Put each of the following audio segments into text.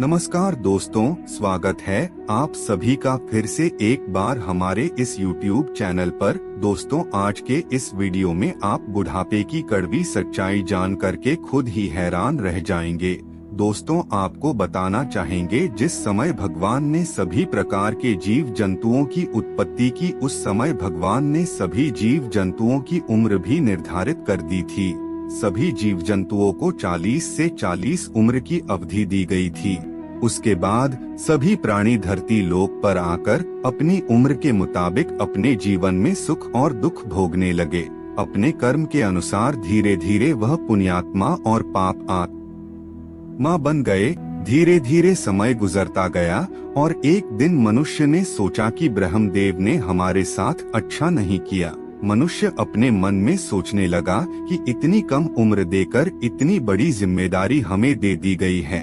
नमस्कार दोस्तों, स्वागत है आप सभी का फिर से एक बार हमारे इस YouTube चैनल पर। दोस्तों, आज के इस वीडियो में आप बुढ़ापे की कड़वी सच्चाई जान करके खुद ही हैरान रह जाएंगे। दोस्तों, आपको बताना चाहेंगे जिस समय भगवान ने सभी प्रकार के जीव जंतुओं की उत्पत्ति की, उस समय भगवान ने सभी जीव जंतुओं की उम्र भी निर्धारित कर दी थी। सभी जीव जंतुओं को 40 से 40 उम्र की अवधि दी गई थी। उसके बाद सभी प्राणी धरती लोक पर आकर अपनी उम्र के मुताबिक अपने जीवन में सुख और दुख भोगने लगे। अपने कर्म के अनुसार धीरे धीरे वह पुण्यात्मा और पाप आत्मा बन गए। धीरे धीरे समय गुजरता गया और एक दिन मनुष्य ने सोचा कि ब्रह्मदेव ने हमारे साथ अच्छा नहीं किया। मनुष्य अपने मन में सोचने लगा कि इतनी कम उम्र देकर इतनी बड़ी जिम्मेदारी हमें दे दी गई है।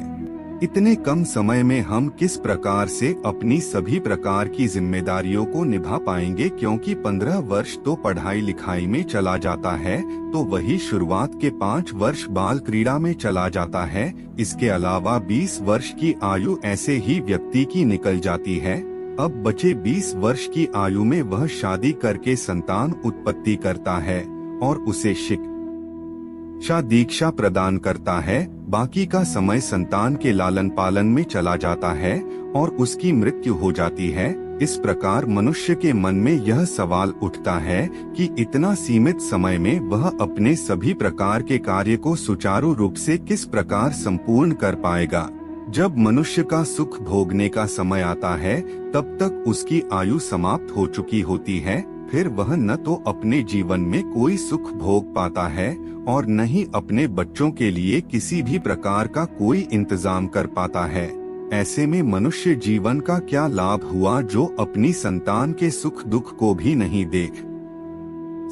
इतने कम समय में हम किस प्रकार से अपनी सभी प्रकार की जिम्मेदारियों को निभा पाएंगे, क्योंकि 15 वर्ष तो पढ़ाई लिखाई में चला जाता है, तो वही शुरुआत के 5 वर्ष बाल क्रीड़ा में चला जाता है। इसके अलावा 20 वर्ष की आयु ऐसे ही व्यक्ति की निकल जाती है। अब बचे 20 वर्ष की आयु में वह शादी करके संतान उत्पत्ति करता है और उसे शिक्षा दीक्षा प्रदान करता है। बाकी का समय संतान के लालन पालन में चला जाता है और उसकी मृत्यु हो जाती है। इस प्रकार मनुष्य के मन में यह सवाल उठता है कि इतना सीमित समय में वह अपने सभी प्रकार के कार्य को सुचारू रूप से किस प्रकार संपूर्ण कर पाएगा। जब मनुष्य का सुख भोगने का समय आता है, तब तक उसकी आयु समाप्त हो चुकी होती है। फिर वह न तो अपने जीवन में कोई सुख भोग पाता है और न ही अपने बच्चों के लिए किसी भी प्रकार का कोई इंतजाम कर पाता है। ऐसे में मनुष्य जीवन का क्या लाभ हुआ जो अपनी संतान के सुख दुख को भी नहीं देख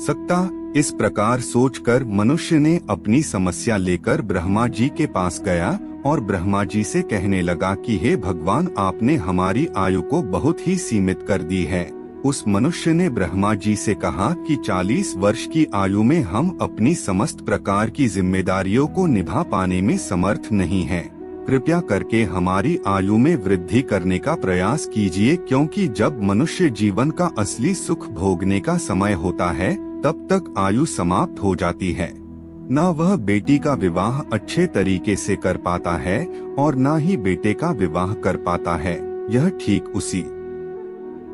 सकता। इस प्रकार सोचकर मनुष्य ने अपनी समस्या लेकर ब्रह्मा जी के पास गया और ब्रह्मा जी से कहने लगा कि हे भगवान, आपने हमारी आयु को बहुत ही सीमित कर दी है। उस मनुष्य ने ब्रह्मा जी से कहा कि 40 वर्ष की आयु में हम अपनी समस्त प्रकार की जिम्मेदारियों को निभा पाने में समर्थ नहीं हैं। कृपया करके हमारी आयु में वृद्धि करने का प्रयास कीजिए, क्योंकि जब मनुष्य जीवन का असली सुख भोगने का समय होता है, तब तक आयु समाप्त हो जाती है। न वह बेटी का विवाह अच्छे तरीके से कर पाता है और न ही बेटे का विवाह कर पाता है। यह ठीक उसी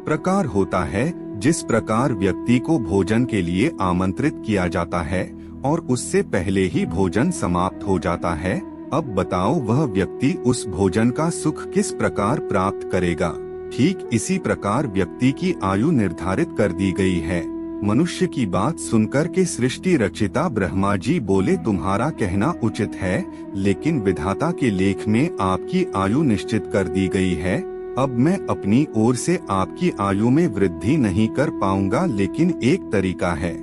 प्रकार होता है जिस प्रकार व्यक्ति को भोजन के लिए आमंत्रित किया जाता है और उससे पहले ही भोजन समाप्त हो जाता है। अब बताओ, वह व्यक्ति उस भोजन का सुख किस प्रकार प्राप्त करेगा। ठीक इसी प्रकार व्यक्ति की आयु निर्धारित कर दी गई है। मनुष्य की बात सुनकर के सृष्टि रचिता ब्रह्मा जी बोले, तुम्हारा कहना उचित है, लेकिन विधाता के लेख में आपकी आयु निश्चित कर दी गई है। अब मैं अपनी ओर से आपकी आयु में वृद्धि नहीं कर पाऊंगा, लेकिन एक तरीका है।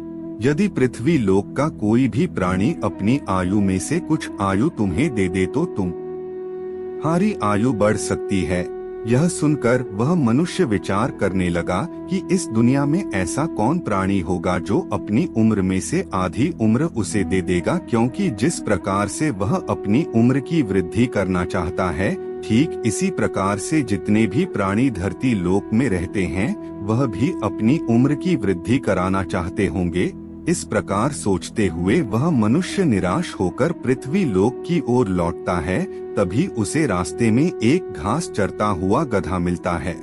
यदि पृथ्वी लोक का कोई भी प्राणी अपनी आयु में से कुछ आयु तुम्हें दे दे तो तुम्हारी आयु बढ़ सकती है। यह सुनकर वह मनुष्य विचार करने लगा कि इस दुनिया में ऐसा कौन प्राणी होगा जो अपनी उम्र में से आधी उम्र उसे दे देगा, क्योंकि जिस प्रकार से वह अपनी उम्र की वृद्धि करना चाहता है, ठीक इसी प्रकार से जितने भी प्राणी धरती लोक में रहते हैं, वह भी अपनी उम्र की वृद्धि कराना चाहते होंगे। इस प्रकार सोचते हुए वह मनुष्य निराश होकर पृथ्वी लोक की ओर लौटता है। तभी उसे रास्ते में एक घास चरता हुआ गधा मिलता है।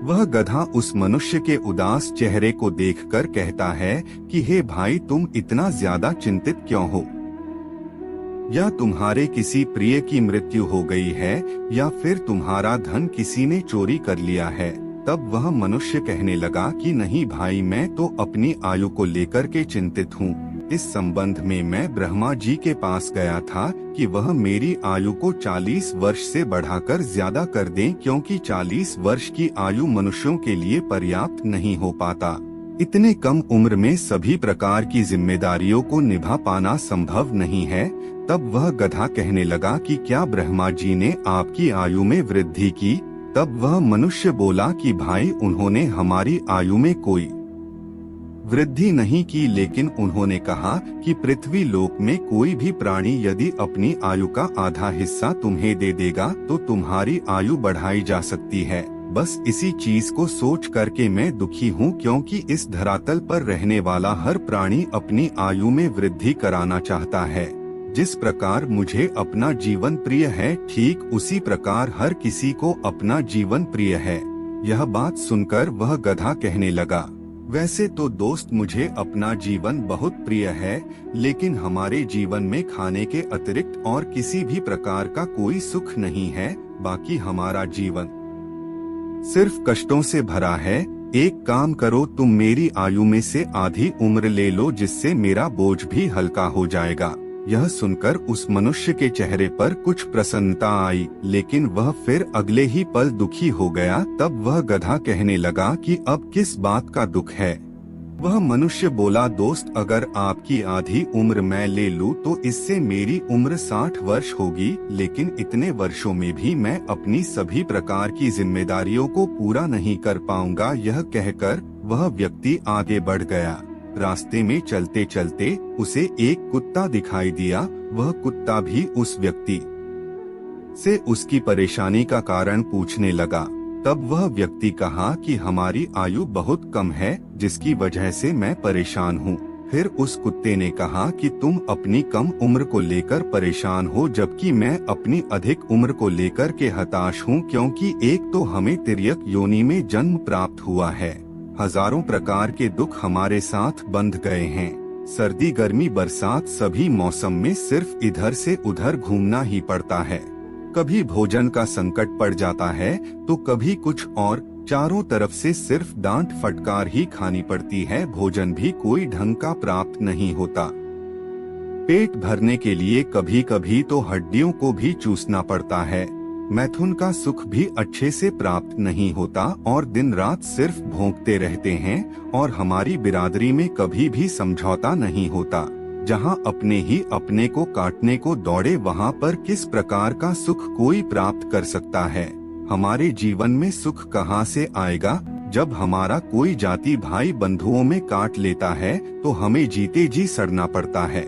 वह गधा उस मनुष्य के उदास चेहरे को देखकर कहता है कि हे भाई, तुम इतना ज्यादा चिंतित क्यों हो? या तुम्हारे किसी प्रिय की मृत्यु हो गई है, या फिर तुम्हारा धन किसी ने चोरी कर लिया है? तब वह मनुष्य कहने लगा कि नहीं भाई, मैं तो अपनी आयु को लेकर के चिंतित हूँ। इस संबंध में मैं ब्रह्मा जी के पास गया था कि वह मेरी आयु को 40 वर्ष से बढ़ाकर ज्यादा कर दें, क्योंकि 40 वर्ष की आयु मनुष्यों के लिए पर्याप्त नहीं हो पाता। इतने कम उम्र में सभी प्रकार की जिम्मेदारियों को निभा पाना संभव नहीं है। तब वह गधा कहने लगा कि क्या ब्रह्मा जी ने आपकी आयु में वृद्धि की? तब वह मनुष्य बोला कि भाई, उन्होंने हमारी आयु में कोई वृद्धि नहीं की, लेकिन उन्होंने कहा कि पृथ्वी लोक में कोई भी प्राणी यदि अपनी आयु का आधा हिस्सा तुम्हें दे देगा तो तुम्हारी आयु बढ़ाई जा सकती है। बस इसी चीज को सोच करके मैं दुखी हूँ, क्योंकि इस धरातल पर रहने वाला हर प्राणी अपनी आयु में वृद्धि कराना चाहता है। जिस प्रकार मुझे अपना जीवन प्रिय है, ठीक उसी प्रकार हर किसी को अपना जीवन प्रिय है। यह बात सुनकर वह गधा कहने लगा, वैसे तो दोस्त मुझे अपना जीवन बहुत प्रिय है, लेकिन हमारे जीवन में खाने के अतिरिक्त और किसी भी प्रकार का कोई सुख नहीं है। बाकी हमारा जीवन सिर्फ कष्टों से भरा है। एक काम करो, तुम मेरी आयु में से आधी उम्र ले लो, जिससे मेरा बोझ भी हल्का हो जाएगा। यह सुनकर उस मनुष्य के चेहरे पर कुछ प्रसन्नता आई, लेकिन वह फिर अगले ही पल दुखी हो गया। तब वह गधा कहने लगा कि अब किस बात का दुख है। वह मनुष्य बोला, दोस्त अगर आपकी आधी उम्र मैं ले लूं तो इससे मेरी उम्र 60 वर्ष होगी, लेकिन इतने वर्षों में भी मैं अपनी सभी प्रकार की जिम्मेदारियों को पूरा नहीं कर पाऊंगा। यह कहकर वह व्यक्ति आगे बढ़ गया। रास्ते में चलते चलते उसे एक कुत्ता दिखाई दिया। वह कुत्ता भी उस व्यक्ति से उसकी परेशानी का कारण पूछने लगा। तब वह व्यक्ति कहा कि हमारी आयु बहुत कम है, जिसकी वजह से मैं परेशान हूँ। फिर उस कुत्ते ने कहा कि तुम अपनी कम उम्र को लेकर परेशान हो, जबकि मैं अपनी अधिक उम्र को लेकर के हताश हूँ, क्योंकि एक तो हमें तिर्यक योनि में जन्म प्राप्त हुआ है। हजारों प्रकार के दुख हमारे साथ बंध गए हैं। सर्दी गर्मी बरसात सभी मौसम में सिर्फ इधर से उधर घूमना ही पड़ता है। कभी भोजन का संकट पड़ जाता है तो कभी कुछ और, चारों तरफ से सिर्फ डांट फटकार ही खानी पड़ती है। भोजन भी कोई ढंग का प्राप्त नहीं होता। पेट भरने के लिए कभी कभी तो हड्डियों को भी चूसना पड़ता है। मैथुन का सुख भी अच्छे से प्राप्त नहीं होता और दिन रात सिर्फ भौंकते रहते हैं। और हमारी बिरादरी में कभी भी समझौता नहीं होता। जहां अपने ही अपने को काटने को दौड़े, वहां पर किस प्रकार का सुख कोई प्राप्त कर सकता है। हमारे जीवन में सुख कहां से आएगा। जब हमारा कोई जाति भाई बंधुओं में काट लेता है तो हमें जीते जी सड़ना पड़ता है।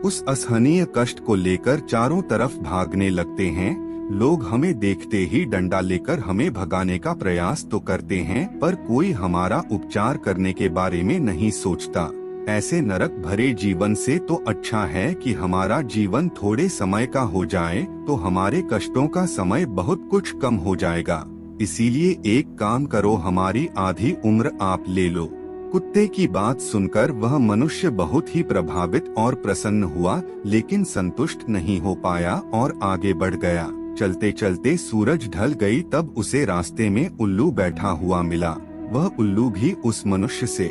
उस असहनीय कष्ट को लेकर चारों तरफ भागने लगते हैं। लोग हमें देखते ही डंडा लेकर हमें भगाने का प्रयास तो करते हैं, पर कोई हमारा उपचार करने के बारे में नहीं सोचता। ऐसे नरक भरे जीवन से तो अच्छा है कि हमारा जीवन थोड़े समय का हो जाए, तो हमारे कष्टों का समय बहुत कुछ कम हो जाएगा। इसीलिए एक काम करो, हमारी आधी उम्र आप ले लो। कुत्ते की बात सुनकर वह मनुष्य बहुत ही प्रभावित और प्रसन्न हुआ, लेकिन संतुष्ट नहीं हो पाया और आगे बढ़ गया। चलते चलते सूरज ढल गई, तब उसे रास्ते में उल्लू बैठा हुआ मिला। वह उल्लू भी उस मनुष्य से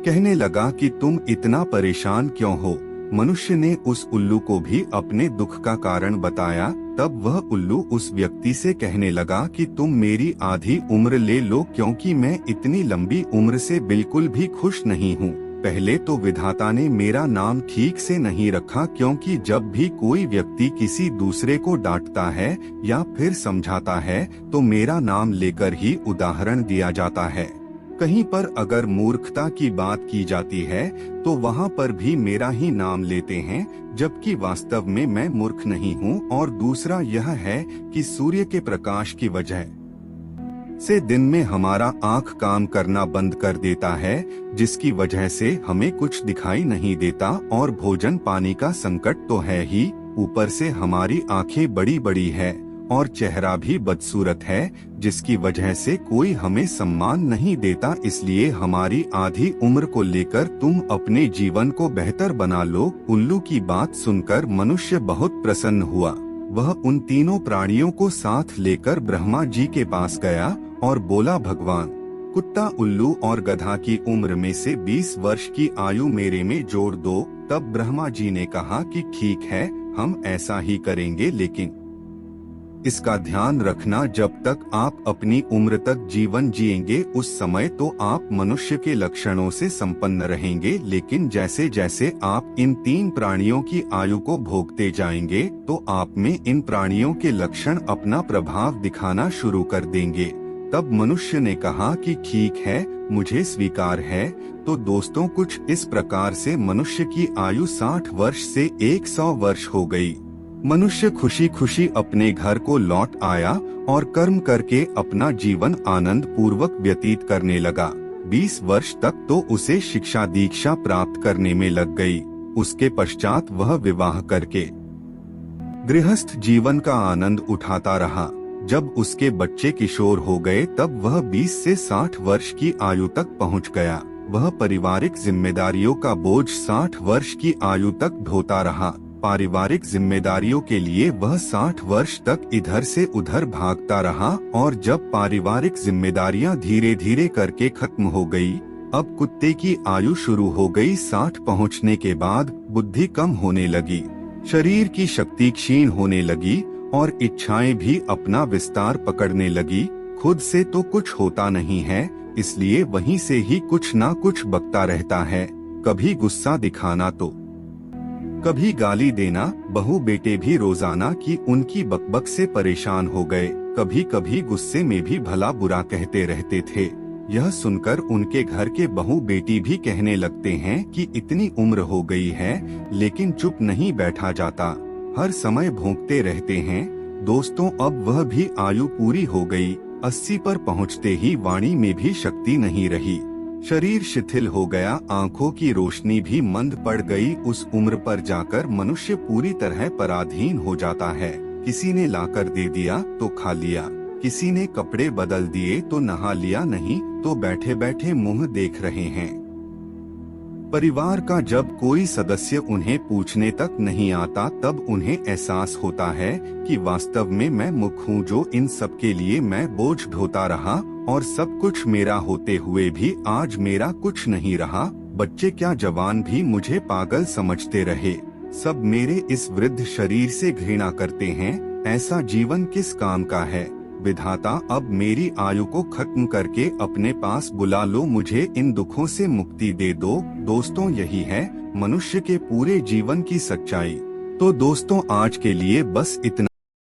कहने लगा कि तुम इतना परेशान क्यों हो। मनुष्य ने उस उल्लू को भी अपने दुख का कारण बताया। तब वह उल्लू उस व्यक्ति से कहने लगा कि तुम मेरी आधी उम्र ले लो, क्योंकि मैं इतनी लंबी उम्र से बिल्कुल भी खुश नहीं हूँ। पहले तो विधाता ने मेरा नाम ठीक से नहीं रखा, क्योंकि जब भी कोई व्यक्ति किसी दूसरे को डांटता है या फिर समझाता है तो मेरा नाम लेकर ही उदाहरण दिया जाता है। कहीं पर अगर मूर्खता की बात की जाती है तो वहाँ पर भी मेरा ही नाम लेते हैं, जबकि वास्तव में मैं मूर्ख नहीं हूँ। और दूसरा यह है कि सूर्य के प्रकाश की वजह से दिन में हमारा आँख काम करना बंद कर देता है, जिसकी वजह से हमें कुछ दिखाई नहीं देता। और भोजन पानी का संकट तो है ही, ऊपर से हमारी आँखें बड़ी बड़ी है और चेहरा भी बदसूरत है, जिसकी वजह से कोई हमें सम्मान नहीं देता। इसलिए हमारी आधी उम्र को लेकर तुम अपने जीवन को बेहतर बना लो। उल्लू की बात सुनकर मनुष्य बहुत प्रसन्न हुआ। वह उन तीनों प्राणियों को साथ लेकर ब्रह्मा जी के पास गया और बोला, भगवान, कुत्ता, उल्लू और गधा की उम्र में से 20 वर्ष की आयु मेरे में जोड़ दो। तब ब्रह्मा जी ने कहा कि ठीक है, हम ऐसा ही करेंगे, लेकिन इसका ध्यान रखना, जब तक आप अपनी उम्र तक जीवन जिएंगे उस समय तो आप मनुष्य के लक्षणों से संपन्न रहेंगे, लेकिन जैसे जैसे आप इन 3 प्राणियों की आयु को भोगते जाएंगे तो आप में इन प्राणियों के लक्षण अपना प्रभाव दिखाना शुरू कर देंगे। तब मनुष्य ने कहा कि ठीक है, मुझे स्वीकार है। तो दोस्तों कुछ इस प्रकार से मनुष्य की आयु 60 वर्ष से 100 वर्ष हो गई। मनुष्य खुशी खुशी अपने घर को लौट आया और कर्म करके अपना जीवन आनंद पूर्वक व्यतीत करने लगा। 20 वर्ष तक तो उसे शिक्षा दीक्षा प्राप्त करने में लग गई। उसके पश्चात वह विवाह करके गृहस्थ जीवन का आनंद उठाता रहा। जब उसके बच्चे किशोर हो गए तब वह 20 से 60 वर्ष की आयु तक पहुंच गया। वह पारिवारिक जिम्मेदारियों का बोझ 60 वर्ष की आयु तक ढोता रहा। पारिवारिक जिम्मेदारियों के लिए वह 60 वर्ष तक इधर से उधर भागता रहा और जब पारिवारिक जिम्मेदारियां धीरे धीरे करके खत्म हो गई, अब कुत्ते की आयु शुरू हो गई। 60 पहुंचने के बाद बुद्धि कम होने लगी, शरीर की शक्ति क्षीण होने लगी और इच्छाएं भी अपना विस्तार पकड़ने लगी। खुद से तो कुछ होता नहीं है, इसलिए वहीं से ही कुछ ना कुछ बकता रहता है। कभी गुस्सा दिखाना तो कभी गाली देना। बहू बेटे भी रोजाना की उनकी बकबक से परेशान हो गए। कभी कभी गुस्से में भी भला बुरा कहते रहते थे। यह सुनकर उनके घर के बहू बेटी भी कहने लगते हैं कि इतनी उम्र हो गई है लेकिन चुप नहीं बैठा जाता, हर समय भौंकते रहते हैं। दोस्तों अब वह भी आयु पूरी हो गई। 80 पर पहुंचते ही वाणी में भी शक्ति नहीं रही, शरीर शिथिल हो गया, आंखों की रोशनी भी मंद पड़ गई। उस उम्र पर जाकर मनुष्य पूरी तरह पराधीन हो जाता है। किसी ने लाकर दे दिया तो खा लिया, किसी ने कपड़े बदल दिए तो नहा लिया, नहीं तो बैठे बैठे मुंह देख रहे हैं। परिवार का जब कोई सदस्य उन्हें पूछने तक नहीं आता तब उन्हें एहसास होता है कि वास्तव में मैं मुख हूँ जो इन सब के लिए मैं बोझ ढोता रहा और सब कुछ मेरा होते हुए भी आज मेरा कुछ नहीं रहा। बच्चे क्या जवान भी मुझे पागल समझते रहे, सब मेरे इस वृद्ध शरीर से घृणा करते हैं। ऐसा जीवन किस काम का है? विधाता अब मेरी आयु को खत्म करके अपने पास बुला लो, मुझे इन दुखों से मुक्ति दे दो। दोस्तों यही है मनुष्य के पूरे जीवन की सच्चाई। तो दोस्तों आज के लिए बस इतना।